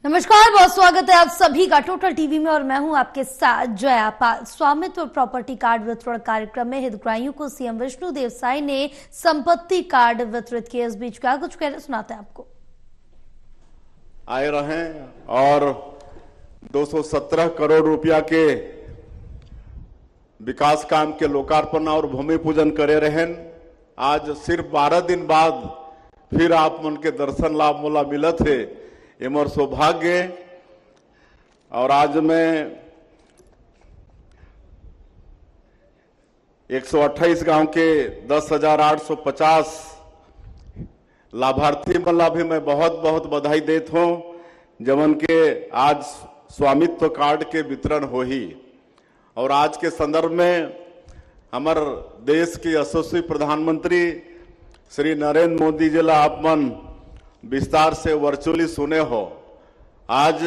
नमस्कार, बहुत स्वागत है आप सभी का टोटल टीवी में और मैं हूं आपके साथ जया पाल। स्वामित्व प्रॉपर्टी कार्ड वितरण कार्यक्रम में हितग्राहियों को सीएम विष्णुदेव साय ने संपत्ति कार्ड वितरित किए। इस बीच क्या कुछ कहना सुनाते हैं आपको। आए रहे और 217 करोड़ रुपया के विकास काम के लोकार्पण और भूमि पूजन करे रहे। आज सिर्फ 12 दिन बाद फिर आप मन के दर्शन लाभ मोला मिलत है, ये मोर सौभाग्य। और आज मैं 128 गांव के 10,850 लाभार्थी मला भी मैं बहुत बहुत बधाई देता हूं, जमन के आज स्वामित्व कार्ड के वितरण हो ही। और आज के संदर्भ में हमार देश के यशस्वी प्रधानमंत्री श्री नरेंद्र मोदी जी ला आप मन विस्तार से वर्चुअली सुने हो। आज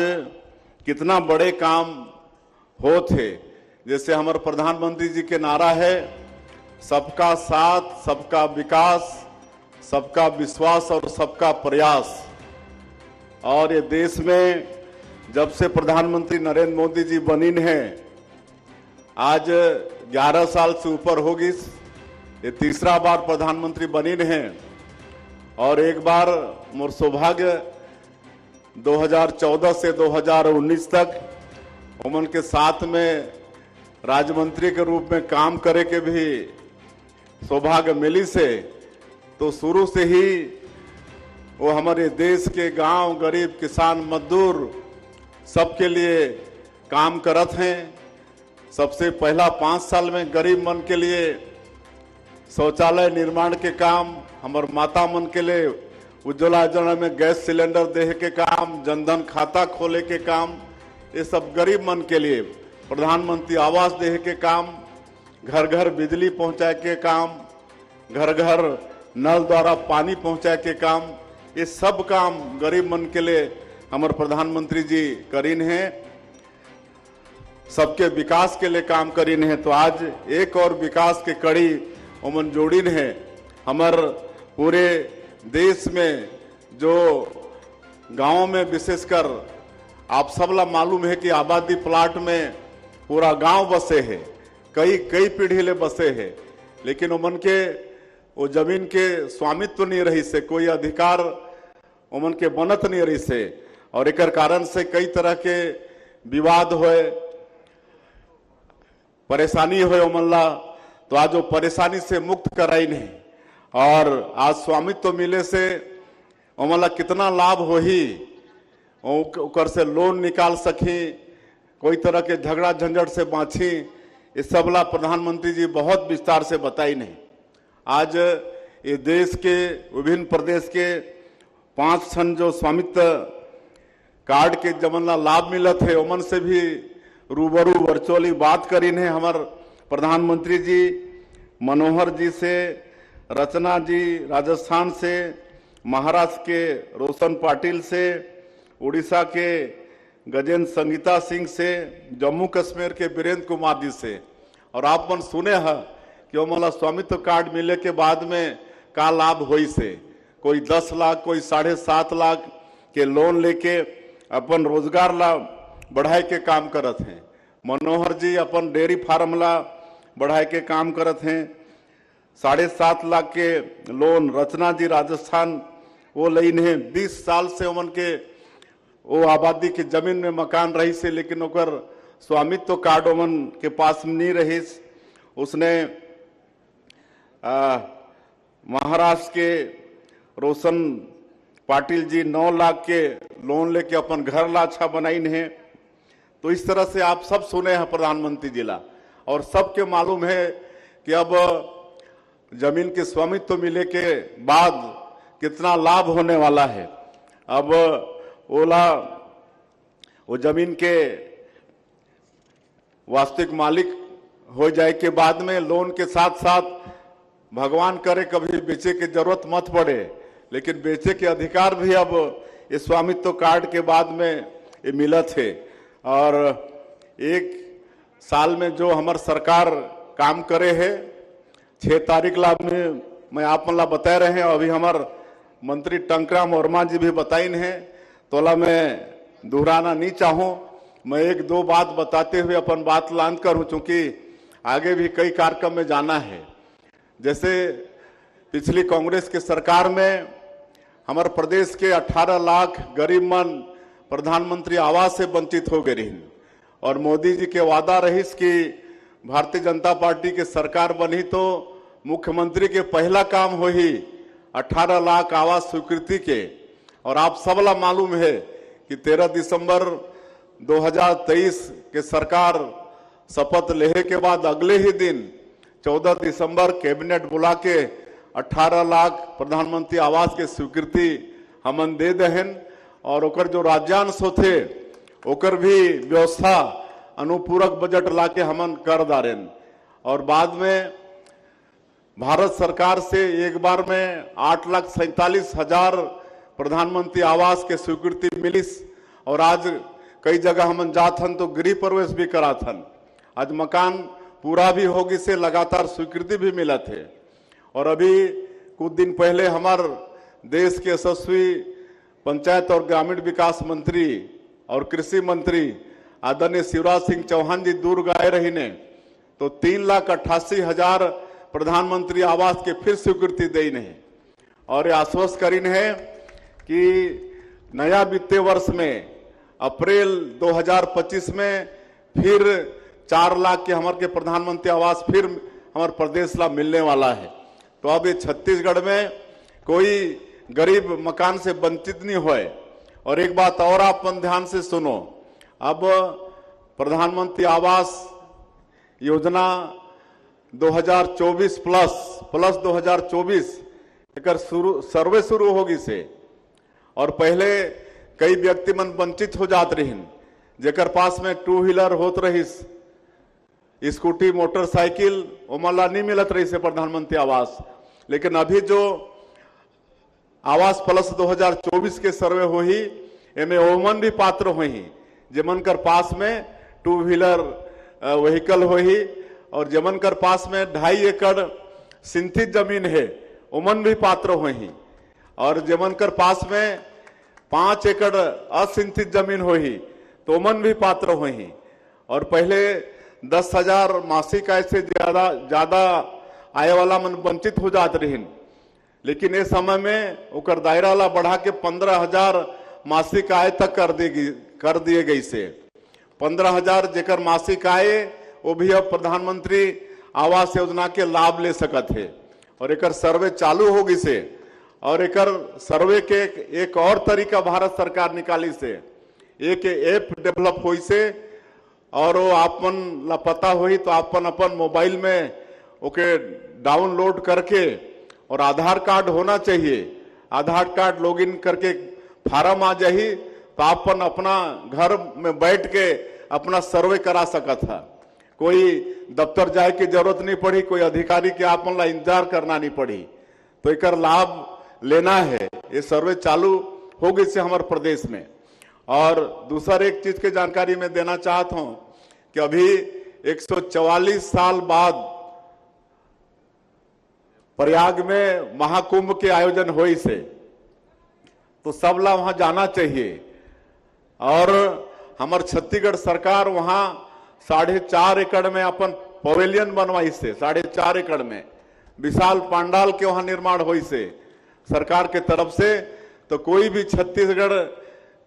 कितना बड़े काम हो थे, जैसे हमारे प्रधानमंत्री जी के नारा है सबका साथ, सबका विकास, सबका विश्वास और सबका प्रयास। और ये देश में जब से प्रधानमंत्री नरेंद्र मोदी जी बनिन है, आज 11 साल से ऊपर होगी, ये तीसरा बार प्रधानमंत्री बनिन है। और एक बार मोर सौभाग्य 2014 से 2019 तक उमन के साथ में राज्य के रूप में काम करे के भी सौभाग्य मिली से। तो शुरू से ही वो हमारे देश के गांव, गरीब, किसान, मजदूर सबके लिए काम करत हैं। सबसे पहला 5 साल में गरीब मन के लिए शौचालय निर्माण के काम, हमारे माता मन के लिए उज्ज्वला योजना में गैस सिलेंडर दे के काम, जनधन खाता खोले के काम, ये सब गरीब मन के लिए। प्रधानमंत्री आवास दे के काम, घर घर बिजली पहुंचाए के काम, घर घर नल द्वारा पानी पहुंचाए के काम, ये सब काम गरीब मन के लिए हमारे प्रधानमंत्री जी करीन हैं। सबके विकास के लिए काम करीन है। तो आज एक और विकास के कड़ी उमन जोड़ीन है। हमार पूरे देश में जो गांवों में विशेषकर आप सबला मालूम है कि आबादी प्लाट में पूरा गांव बसे है, कई पीढ़ी ले बसे है, लेकिन उमन के वो जमीन के स्वामित्व नहीं रही से, कोई अधिकार उमन के बनत नहीं रही से। और एक कारण से कई तरह के विवाद होए, परेशानी होए उमनला। तो आज वो परेशानी से मुक्त कराई नहीं, और आज स्वामित्व मिले से उमनला कितना लाभ हो ही, उकर से लोन निकाल सकी, कोई तरह के झगड़ा झंझट से बाँची, इस सबला प्रधानमंत्री जी बहुत विस्तार से बताई नहीं। आज ये देश के विभिन्न प्रदेश के 5 ठन जो स्वामित्व कार्ड के जमनला लाभ मिलत है, उमन से भी रूबरू वर्चुअली बात करीन है हमार प्रधानमंत्री जी। मनोहर जी से, रचना जी राजस्थान से, महाराष्ट्र के रोशन पाटिल से, उड़ीसा के गजेंद्र संगीता सिंह से, जम्मू कश्मीर के वीरेंद्र कुमार जी से। और आप मन सुने हैं कि वो मतलब स्वामित्व कार्ड मिले के बाद में का लाभ होई से, कोई 10 लाख, कोई 7.5 लाख के लोन लेके अपन रोजगार ला बढ़ाए के काम करत हैं। मनोहर जी अपन डेयरी फार्म ला बढ़ाए के काम करत हैं। 7.5 लाख के लोन रचना जी राजस्थान वो लईन है। 20 साल से उमन के वो आबादी के जमीन में मकान रही से, लेकिन ओकर स्वामित्व कार्ड उमन के पास नहीं रही। उसने महाराष्ट्र के रोशन पाटिल जी 9 लाख के लोन लेके अपन घर ला अच्छा बनाइन है। तो इस तरह से आप सब सुने हैं प्रधानमंत्री जी ला, और सबके मालूम है कि अब जमीन के स्वामित्व मिले के बाद कितना लाभ होने वाला है। अब वो जमीन के वास्तविक मालिक हो जाए के बाद में लोन के साथ साथ भगवान करे कभी बेचे की जरूरत मत पड़े, लेकिन बेचे के अधिकार भी अब ये स्वामित्व कार्ड के बाद में ये मिलत है। और 1 साल में जो हमार सरकार काम करे है, 6 तारीख ला में मैं आप मन ला बता रहे हैं। अभी हमार मंत्री टंकराम वर्मा जी भी बताइन है, तोला में दोहराना नहीं चाहूं। मैं एक दो बात बताते हुए अपन बात लांद कर हूं, चूंकि आगे भी कई कार्यक्रम में जाना है। जैसे पिछली कांग्रेस की सरकार में हमारे प्रदेश के 18 लाख गरीब मन प्रधानमंत्री आवास से वंचित हो गए रही, और मोदी जी के वादा रहीस कि भारतीय जनता पार्टी की सरकार बनी तो मुख्यमंत्री के पहला काम हो ही 18 लाख आवास स्वीकृति के। और आप सबला मालूम है कि 13 दिसंबर 2023 के सरकार शपथ लेने के बाद अगले ही दिन 14 दिसंबर कैबिनेट बुला के 18 लाख प्रधानमंत्री आवास के स्वीकृति हमन दे दहन, और ओकर जो राज्यांश होते ओकर भी व्यवस्था अनुपूरक बजट लाके हमन कर दारेन। और बाद में भारत सरकार से एक बार में 8,47,000 प्रधानमंत्री आवास के स्वीकृति मिलिस, और आज कई जगह हमन जाथन तो गृह प्रवेश भी कराथन। आज मकान पूरा भी होगी से लगातार स्वीकृति भी मिला थे। और अभी कुछ दिन पहले हमारे देश के यशस्वी पंचायत और ग्रामीण विकास मंत्री और कृषि मंत्री आदरणीय शिवराज सिंह चौहान जी दुर्ग आए रही ने, तो 3,88,000 प्रधानमंत्री आवास के फिर स्वीकृति दी ने, और ये आश्वस्त करी है कि नया वित्तीय वर्ष में अप्रैल 2025 में फिर 4 लाख के हमारे के प्रधानमंत्री आवास फिर हमारे प्रदेश ला मिलने वाला है। तो अब ये छत्तीसगढ़ में कोई गरीब मकान से वंचित नहीं होए। और एक बात और आप ध्यान से सुनो, अब प्रधानमंत्री आवास योजना 2024 प्लस 2024 एक सर्वे शुरू होगी से, और पहले कई व्यक्ति मन वंचित हो जात रही, जेकर पास में 2 व्हीलर होत रहीस, स्कूटी मोटरसाइकिल ओमला नहीं मिलत रही से प्रधानमंत्री आवास। लेकिन अभी जो आवास प्लस 2024 के सर्वे हो ही एमे ओमन भी पात्र हो ही, जेमन कर पास में 2 व्हीलर व्हीकल हो ही, और जेमन कर पास में 2.5 एकड़ सिंथित जमीन है ओमन भी पात्र हो ही, और जेमन कर पास में 5 एकड़ असिंथित जमीन हो ही तो ओमन भी पात्र हो ही। और पहले 10,000 मासिक आय से ज्यादा आय वाला मन वंचित हो जात रही, लेकिन इस समय में उकर दायरा ला बढ़ा के 15,000 मासिक आय तक कर दिए गई से 15,000 जेकर मासिक आय वो भी अब प्रधानमंत्री आवास योजना के लाभ ले सकत है। और एकर सर्वे चालू होगी से, और एकर सर्वे के एक और तरीका भारत सरकार निकाली से, एक ऐप डेवलप हुई से, और वो आपन ला पता हुई तो अपन मोबाइल में ओके डाउनलोड करके, और आधार कार्ड होना चाहिए, आधार कार्ड लॉगिन करके फार्म आ जाही तो आपन अपना घर में बैठ के अपना सर्वे करा सकत है। कोई दफ्तर जाए की जरूरत नहीं पड़ी, कोई अधिकारी के आपन ला इंतजार करना नहीं पड़ी। तो एकर लाभ लेना है, ये सर्वे चालू होगी से हमारे प्रदेश में। और दूसरा एक चीज की जानकारी मैं देना चाहता हूं कि अभी 144 साल बाद प्रयाग में महाकुंभ के आयोजन हुई से, तो सब ला वहां जाना चाहिए। और हमार छत्तीसगढ़ सरकार वहां 4.5 एकड़ में अपन पवेलियन बनवाई से, 4.5 एकड़ में विशाल पंडाल के वहां निर्माण हुई से सरकार के तरफ से। तो कोई भी छत्तीसगढ़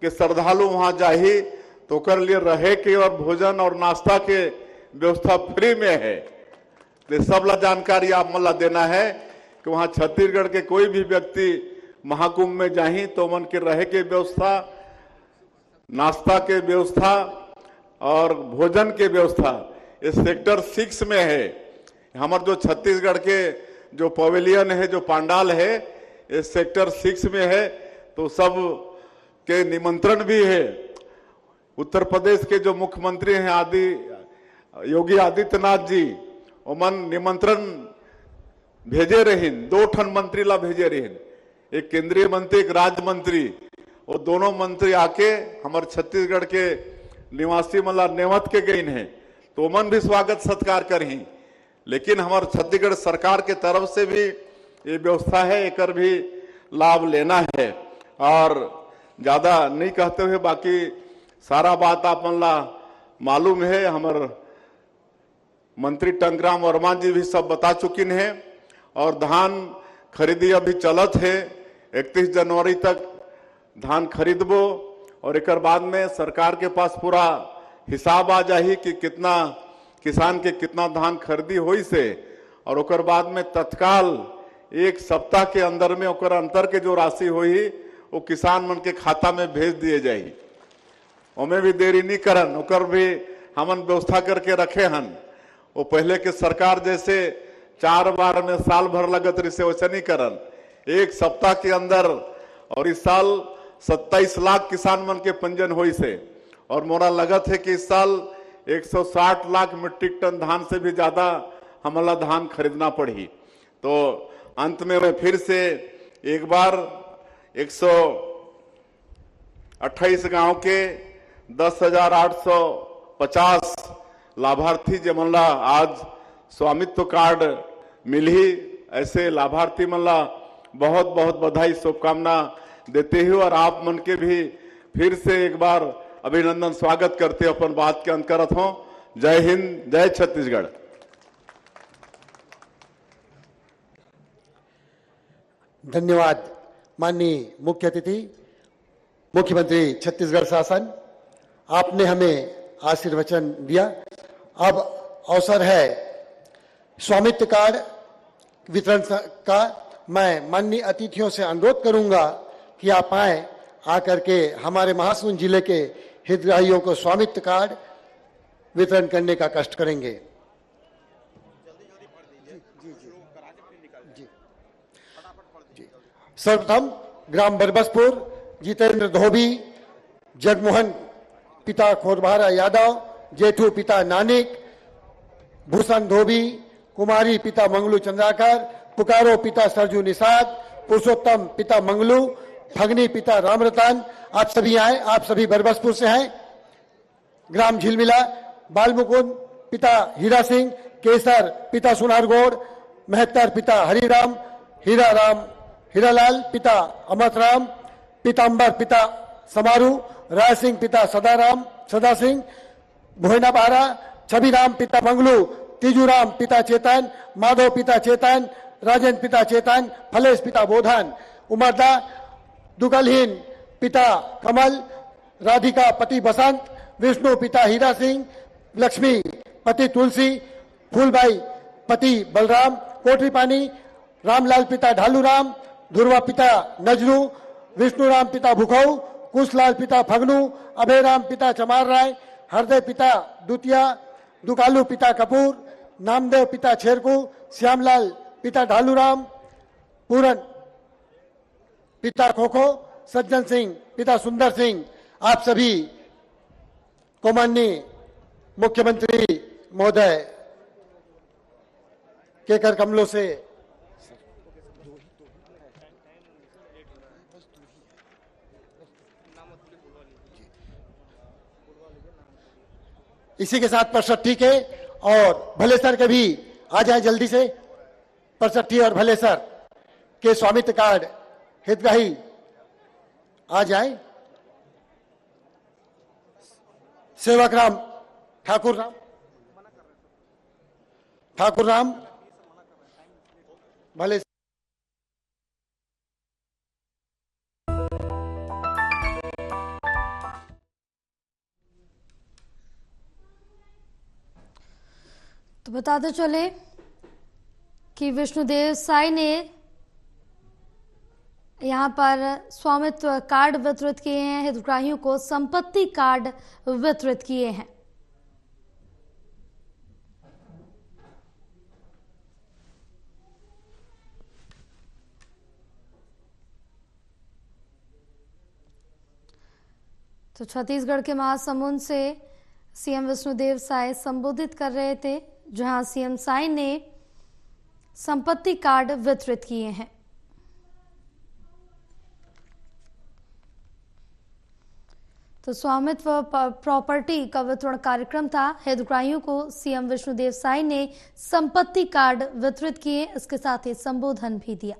के श्रद्धालु वहां जाही तो कर लिए रहे के और भोजन और नाश्ता के व्यवस्था फ्री में है। तो सब ला जानकारी आप मला देना है कि वहां छत्तीसगढ़ के कोई भी व्यक्ति महाकुंभ में जाही तो मन के रहे के व्यवस्था, नाश्ता के व्यवस्था और भोजन के व्यवस्था इस सेक्टर 6 में है। हमारे जो छत्तीसगढ़ के जो पवेलियन है, जो पंडाल है, इस सेक्टर 6 में है। तो सब के निमंत्रण भी है। उत्तर प्रदेश के जो मुख्यमंत्री हैं योगी आदित्यनाथ जी, ओमन निमंत्रण भेजे रहीन, 2 ठन मंत्री ला भेजे रहीन, एक केंद्रीय मंत्री एक राज्य मंत्री। वो दोनों मंत्री आके हमारे छत्तीसगढ़ के निवासी मला नेमत के गई है, तो ओमन भी स्वागत सत्कार करही। लेकिन हमारे छत्तीसगढ़ सरकार के तरफ से भी ये व्यवस्था है, एकर भी लाभ लेना है। और ज्यादा नहीं कहते हुए बाकी सारा बात आपन ला मालूम है। हमार मंत्री टंकराम वर्मा जी भी सब बता चुकिन है। और धान खरीदी अभी चलत है, 31 जनवरी तक धान खरीदबो और एक बाद में सरकार के पास पूरा हिसाब आ जाही कि कितना किसान के कितना धान खरीदी हुई से, और ओकर बाद में तत्काल 1 सप्ताह के अंदर में ओकर अंतर के जो राशि हुई वो किसान मन के खाता में भेज दिए जाही। ओमे भी देरी नहीं करन, ओकर भी हमन व्यवस्था करके रखे हन। वो पहले के सरकार जैसे 4 बार में साल भर लगत रही से वैसे नहीं करन, 1 सप्ताह के अंदर। और इस साल 27 लाख किसान मन के पंजीयन हुई से, और मोरा लगत है कि इस साल 160 लाख मीट्रिक टन धान से भी ज्यादा हमला धान खरीदना पड़ी। तो अंत में मैं फिर से एक बार 128 गांव के 10,850 लाभार्थी जमनला आज स्वामित्व कार्ड मिली, ऐसे लाभार्थी मनला बहुत बहुत बधाई शुभकामना देते हुए और आप मन के भी फिर से एक बार अभिनंदन स्वागत करते अपन बात के अंत करत हूं। जय हिंद, जय छत्तीसगढ़। धन्यवाद माननीय मुख्य अतिथि मुख्यमंत्री छत्तीसगढ़ शासन, आपने हमें आशीर्वचन दिया। अब अवसर है स्वामित्व कार्ड वितरण का। मैं माननीय अतिथियों से अनुरोध करूंगा कि आप आए, आकर के हमारे महासमुंद जिले के हितग्राहियों को स्वामित्व कार्ड वितरण करने का कष्ट करेंगे। सर्वप्रथम ग्राम बरबसपुर जितेंद्र धोबी, जगमोहन पिता खोरभारा यादव, जेठू पिता नानिक, भूषण धोबी, कुमारी पिता मंगलू चंद्राकर, पुकारो पिता सरजू निषाद, पुरुषोत्तम पिता मंगलू, फगनी पिता रामरतन। आप सभी आए, आप सभी बरबसपुर से हैं। ग्राम झिलमिला बालमुकुंद पिता हीरा सिंह, केसर पिता सुनारगौड़, मेहतर पिता हरिराम, हीरालाल पिता अमरराम, पीताम्बर पिता समारू, राय सिंह पिता सदा सिंह, भोयना बारा, छबीराम पिता मंगलू, तीजूराम पिता चेतन, माधव पिता चेतन, राजेंद्र पिता चेतन, फलेश पिता बोधन, उमरदा दुगलहीन पिता कमल, राधिका पति बसंत, विष्णु पिता हीरा सिंह, लक्ष्मी पति तुलसी, फूलबाई पति बलराम, कोटरी पानी, रामलाल पिता ढालूराम, ध्रुवा पिता नजरू, विष्णुराम पिता भुखऊ, कुशलाल पिता फगनू, अभयराम पिता चमार राय, हरदय पिता दुतिया, दुकालू पिता कपूर, नामदेव पिता छेरकू, श्यामलाल पिता ढालूराम, पूरन पिता खोखो, सज्जन सिंह पिता सुंदर सिंह। आप सभी को माननीय मुख्यमंत्री महोदय के कर कमलों से इसी के साथ परसठी के और भलेसर के भी आ जाए जल्दी से। परसठी और भलेसर के स्वामित्व कार्ड हितग्राही आ जाए। सेवक राम ठाकुर राम भले। तो बताते चले कि विष्णुदेव साई ने यहाँ पर स्वामित्व कार्ड वितरित किए हैं, हितग्राहियों को संपत्ति कार्ड वितरित किए हैं। तो छत्तीसगढ़ के महासमुंद से सीएम विष्णुदेव साई संबोधित कर रहे थे, जहां सीएम साई ने संपत्ति कार्ड वितरित किए हैं। तो स्वामित्व प्रॉपर्टी का वितरण कार्यक्रम था। हितग्राहियों को सीएम विष्णुदेव साई ने संपत्ति कार्ड वितरित किए, इसके साथ ही संबोधन भी दिया।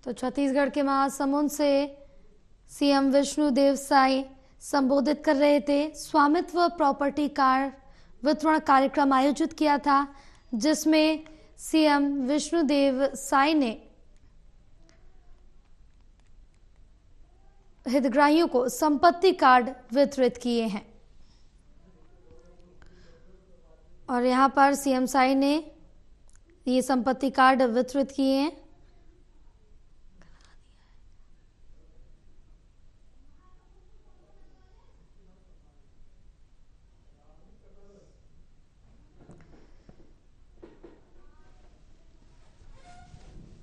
तो छत्तीसगढ़ के महासमुंद से सीएम विष्णुदेव साय संबोधित कर रहे थे। स्वामित्व प्रॉपर्टी कार्ड वितरण कार्यक्रम आयोजित किया था, जिसमें सीएम विष्णुदेव साय ने हितग्राहियों को संपत्ति कार्ड वितरित किए हैं। और यहां पर सीएम साय ने ये संपत्ति कार्ड वितरित किए हैं।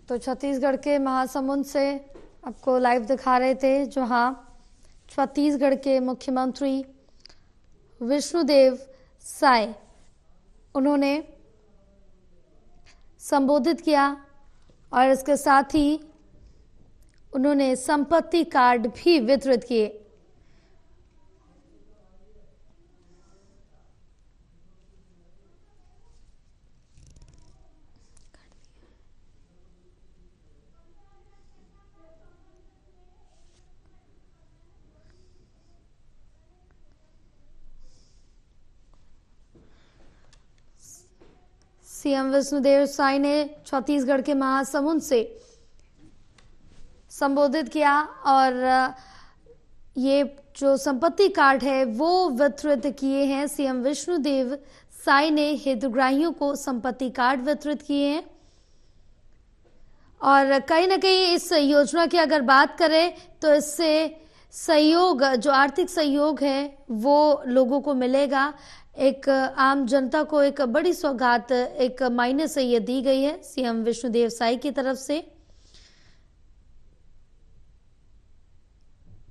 तो छत्तीसगढ़ के महासमुंद से आपको लाइव दिखा रहे थे, जहां छत्तीसगढ़ के मुख्यमंत्री विष्णुदेव साय उन्होंने संबोधित किया और इसके साथ ही उन्होंने संपत्ति कार्ड भी वितरित किए। सीएम विष्णुदेव साय ने छत्तीसगढ़ के महासमुंद से संबोधित किया और ये जो संपत्ति कार्ड है वो वितरित किए हैं। सीएम विष्णुदेव साय ने हितग्राहियों को संपत्ति कार्ड वितरित किए हैं। और कहीं ना कहीं इस योजना की अगर बात करें तो इससे सहयोग, जो आर्थिक सहयोग है वो लोगों को मिलेगा। एक आम जनता को एक बड़ी सौगात एक मायने से ये दी गई है सीएम विष्णुदेव साय की तरफ से।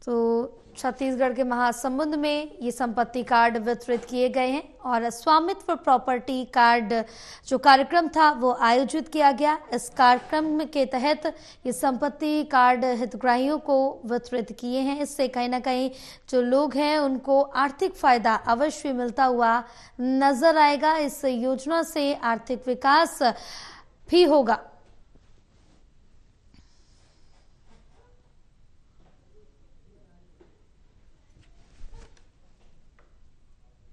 तो छत्तीसगढ़ के महासमुंद में ये संपत्ति कार्ड वितरित किए गए हैं और स्वामित्व प्रॉपर्टी कार्ड जो कार्यक्रम था वो आयोजित किया गया। इस कार्यक्रम के तहत ये संपत्ति कार्ड हितग्राहियों को वितरित किए हैं। इससे कहीं ना कहीं जो लोग हैं उनको आर्थिक फायदा अवश्य मिलता हुआ नजर आएगा। इस योजना से आर्थिक विकास भी होगा।